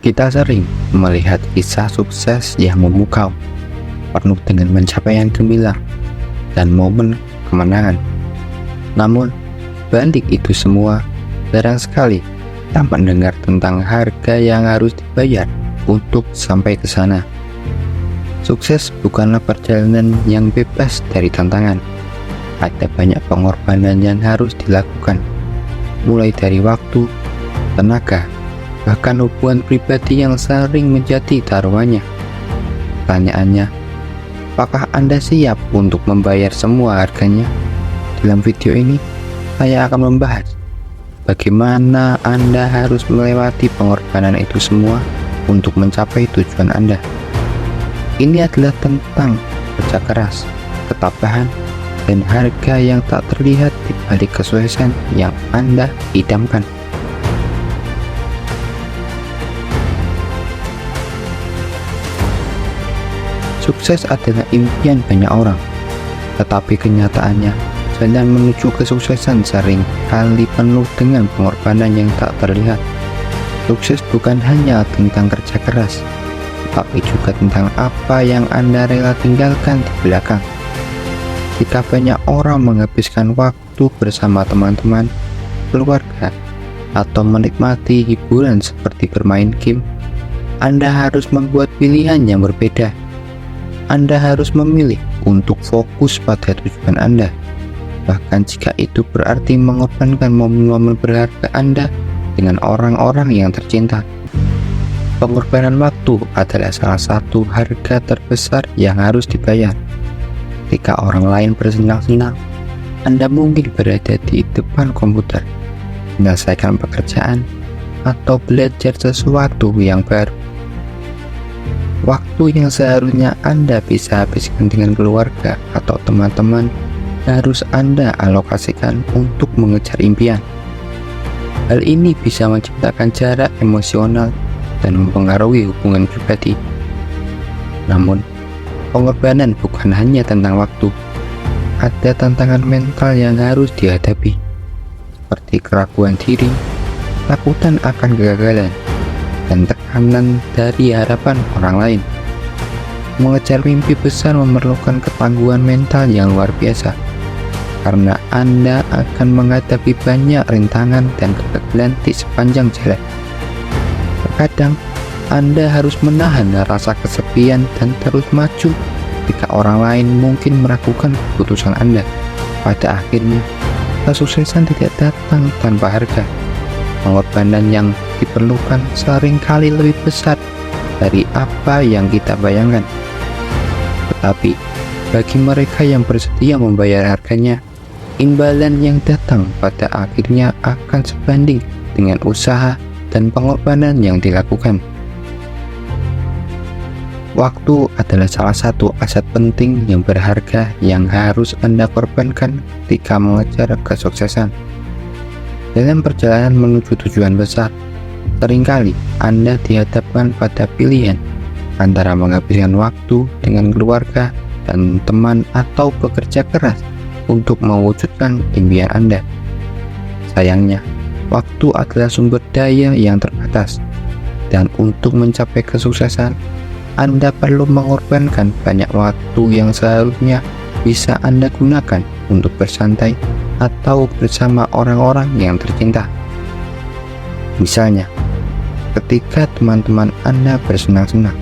Kita sering melihat kisah sukses yang memukau, penuh dengan pencapaian gemilang dan momen kemenangan. Namun, balik itu semua, jarang sekali kita mendengar tentang harga yang harus dibayar untuk sampai ke sana. Sukses bukanlah perjalanan yang bebas dari tantangan. Ada banyak pengorbanan yang harus dilakukan, mulai dari waktu, tenaga, bahkan hubungan pribadi yang sering menjadi taruhannya. Pertanyaannya, apakah Anda siap untuk membayar semua harganya? Dalam video ini, saya akan membahas bagaimana Anda harus melewati pengorbanan itu semua untuk mencapai tujuan Anda. Ini adalah tentang kerja keras, ketabahan, dan harga yang tak terlihat di balik kesuksesan yang Anda idamkan. Sukses adalah impian banyak orang, tetapi kenyataannya jalan menuju kesuksesan sering kali penuh dengan pengorbanan yang tak terlihat. Sukses bukan hanya tentang kerja keras, tapi juga tentang apa yang Anda rela tinggalkan di belakang. Jika banyak orang menghabiskan waktu bersama teman-teman, keluarga, atau menikmati hiburan seperti bermain game, Anda harus membuat pilihan yang berbeda. Anda harus memilih untuk fokus pada tujuan Anda, bahkan jika itu berarti mengorbankan momen-momen berharga Anda dengan orang-orang yang tercinta. Pengorbanan waktu adalah salah satu harga terbesar yang harus dibayar. Ketika orang lain bersenang-senang, Anda mungkin berada di depan komputer, menyelesaikan pekerjaan, atau belajar sesuatu yang baru. Waktu yang seharusnya Anda bisa habiskan dengan keluarga atau teman-teman harus Anda alokasikan untuk mengejar impian. Hal ini bisa menciptakan jarak emosional dan mempengaruhi hubungan pribadi. Namun, pengorbanan bukan hanya tentang waktu. Ada tantangan mental yang harus dihadapi, seperti keraguan diri, takutan akan kegagalan, dan tekanan dari harapan orang lain. Mengejar mimpi besar memerlukan ketangguhan mental yang luar biasa, karena Anda akan menghadapi banyak rintangan dan kegagalan di sepanjang jalan. Terkadang, Anda harus menahan rasa kesepian dan terus maju ketika orang lain mungkin meragukan keputusan Anda. Pada akhirnya, kesuksesan tidak datang tanpa harga. Pengorbanan yang diperlukan seringkali lebih besar dari apa yang kita bayangkan. Tetapi, bagi mereka yang bersedia membayar harganya, imbalan yang datang pada akhirnya akan sebanding dengan usaha dan pengorbanan yang dilakukan. Waktu adalah salah satu aset penting yang berharga yang harus Anda korbankan ketika mengejar kesuksesan. Dalam perjalanan menuju tujuan besar, seringkali Anda dihadapkan pada pilihan antara menghabiskan waktu dengan keluarga dan teman atau bekerja keras untuk mewujudkan impian Anda. Sayangnya, waktu adalah sumber daya yang terbatas, dan untuk mencapai kesuksesan, Anda perlu mengorbankan banyak waktu yang seharusnya bisa Anda gunakan untuk bersantai atau bersama orang-orang yang tercinta. Misalnya, ketika teman-teman Anda bersenang-senang,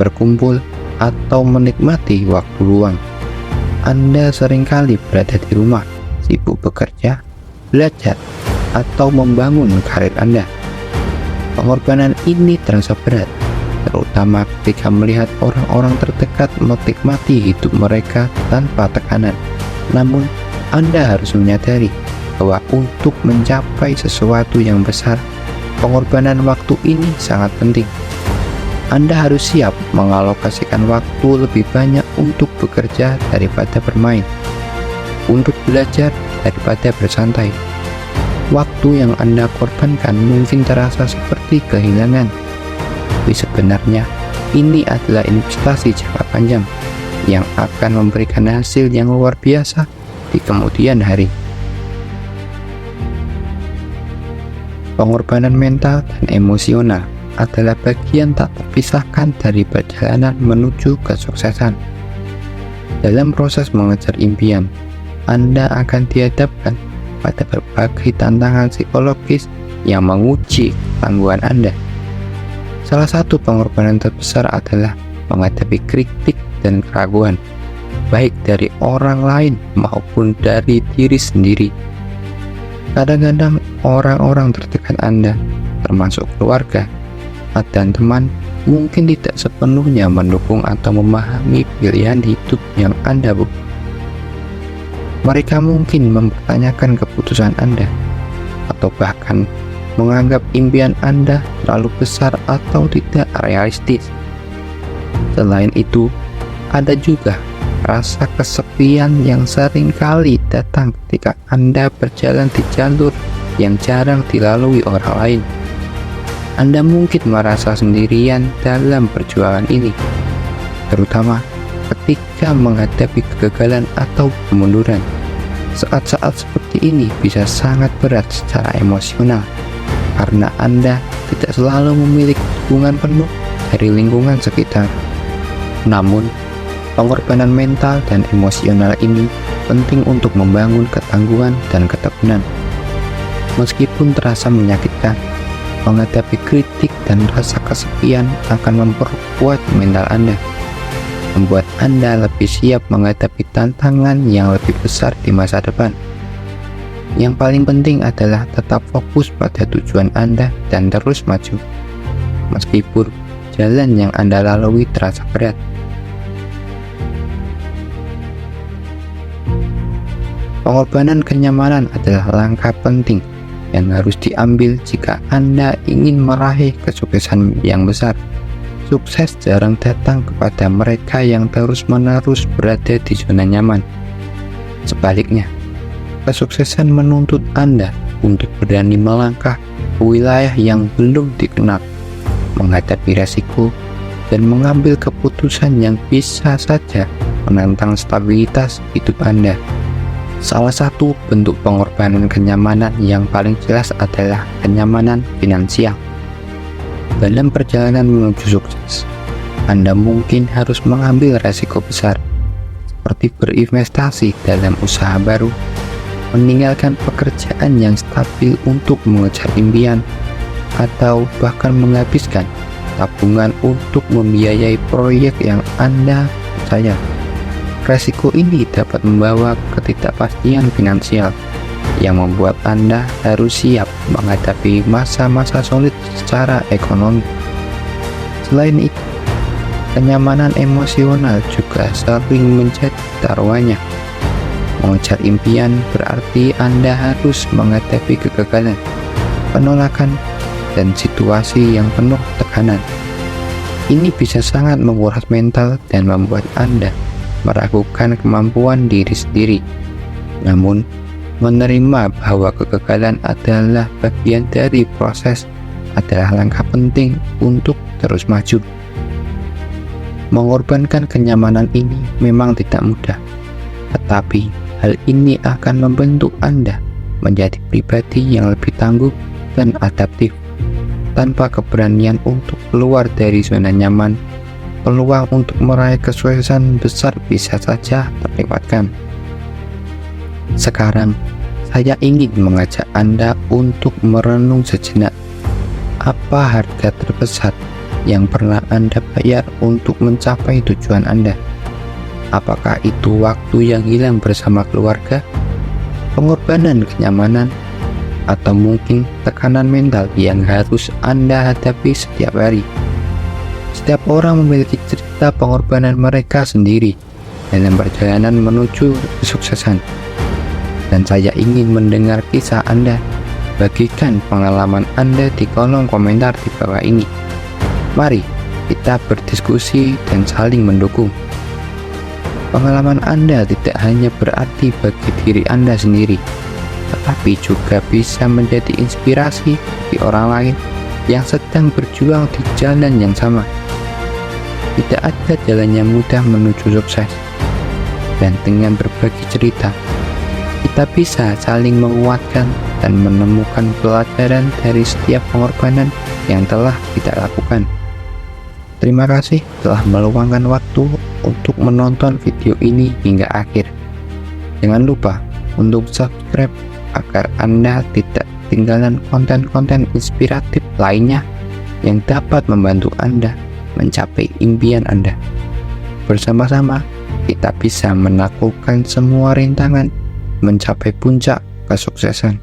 berkumpul, atau menikmati waktu luang, Anda seringkali berada di rumah, sibuk bekerja, belajar, atau membangun karir Anda. Pengorbanan ini terasa berat, terutama ketika melihat orang-orang terdekat menikmati hidup mereka tanpa tekanan. Namun, Anda harus menyadari bahwa untuk mencapai sesuatu yang besar, pengorbanan waktu ini sangat penting. Anda harus siap mengalokasikan waktu lebih banyak untuk bekerja daripada bermain, untuk belajar daripada bersantai. Waktu yang Anda korbankan mungkin terasa seperti kehilangan, tapi sebenarnya ini adalah investasi jangka panjang yang akan memberikan hasil yang luar biasa di kemudian hari. Pengorbanan mental dan emosional adalah bagian tak terpisahkan dari perjalanan menuju kesuksesan. Dalam proses mengejar impian, Anda akan dihadapkan pada berbagai tantangan psikologis yang menguji ketangguhan Anda. Salah satu pengorbanan terbesar adalah menghadapi kritik dan keraguan, baik dari orang lain maupun dari diri sendiri. Kadang-kadang orang-orang terdekat Anda, termasuk keluarga dan teman, mungkin tidak sepenuhnya mendukung atau memahami pilihan hidup yang Anda buat. Mereka mungkin mempertanyakan keputusan Anda, atau bahkan menganggap impian Anda terlalu besar atau tidak realistis. Selain itu, ada juga rasa kesepian yang sering kali datang ketika Anda berjalan di jalur yang jarang dilalui orang lain. Anda mungkin merasa sendirian dalam perjuangan ini, terutama ketika menghadapi kegagalan atau kemunduran. Saat-saat seperti ini bisa sangat berat secara emosional, karena Anda tidak selalu memiliki dukungan penuh dari lingkungan sekitar. Namun, pengorbanan mental dan emosional ini penting untuk membangun ketangguhan dan ketekunan. Meskipun terasa menyakitkan, menghadapi kritik dan rasa kesepian akan memperkuat mental Anda, membuat Anda lebih siap menghadapi tantangan yang lebih besar di masa depan. Yang paling penting adalah tetap fokus pada tujuan Anda dan terus maju, meskipun jalan yang Anda lalui terasa berat. Pengorbanan kenyamanan adalah langkah penting yang harus diambil jika Anda ingin meraih kesuksesan yang besar. Sukses jarang datang kepada mereka yang terus-menerus berada di zona nyaman. Sebaliknya, kesuksesan menuntut Anda untuk berani melangkah ke wilayah yang belum dikenal, menghadapi resiko, dan mengambil keputusan yang bisa saja menantang stabilitas hidup Anda. Salah satu bentuk pengorbanan kenyamanan yang paling jelas adalah kenyamanan finansial. Dalam perjalanan menuju sukses, Anda mungkin harus mengambil resiko besar, seperti berinvestasi dalam usaha baru, meninggalkan pekerjaan yang stabil untuk mengejar impian, atau bahkan menghabiskan tabungan untuk membiayai proyek yang Anda percaya. Resiko ini dapat membawa ketidakpastian finansial yang membuat Anda harus siap menghadapi masa-masa sulit secara ekonomi. Selain itu, kenyamanan emosional juga sering menjadi taruhannya. Mengejar impian berarti Anda harus menghadapi kegagalan, penolakan, dan situasi yang penuh tekanan. Ini bisa sangat menguras mental dan membuat Anda meragukan kemampuan diri sendiri. Namun, menerima bahwa kegagalan adalah bagian dari proses adalah langkah penting untuk terus maju. Mengorbankan kenyamanan ini memang tidak mudah, tetapi hal ini akan membentuk Anda menjadi pribadi yang lebih tangguh dan adaptif. Tanpa keberanian untuk keluar dari zona nyaman, peluang untuk meraih kesuksesan besar bisa saja terlewatkan. Sekarang, saya ingin mengajak Anda untuk merenung sejenak. Apa harga terbesar yang pernah Anda bayar untuk mencapai tujuan Anda? Apakah itu waktu yang hilang bersama keluarga, pengorbanan kenyamanan, atau mungkin tekanan mental yang harus Anda hadapi setiap hari? Setiap orang memiliki cerita pengorbanan mereka sendiri dalam perjalanan menuju kesuksesan. Dan saya ingin mendengar kisah Anda. Bagikan pengalaman Anda di kolom komentar di bawah ini. Mari kita berdiskusi dan saling mendukung. Pengalaman Anda tidak hanya berarti bagi diri Anda sendiri, tetapi juga bisa menjadi inspirasi bagi orang lain yang sedang berjuang di jalan yang sama. Tidak ada jalan yang mudah menuju sukses, dan dengan berbagi cerita, kita bisa saling menguatkan dan menemukan pelajaran dari setiap pengorbanan yang telah kita lakukan. Terima kasih telah meluangkan waktu untuk menonton video ini hingga akhir. Jangan lupa untuk subscribe agar Anda tidak ketinggalan konten-konten inspiratif lainnya yang dapat membantu Anda mencapai impian Anda. Bersama-sama, kita bisa menaklukkan semua rintangan mencapai puncak kesuksesan.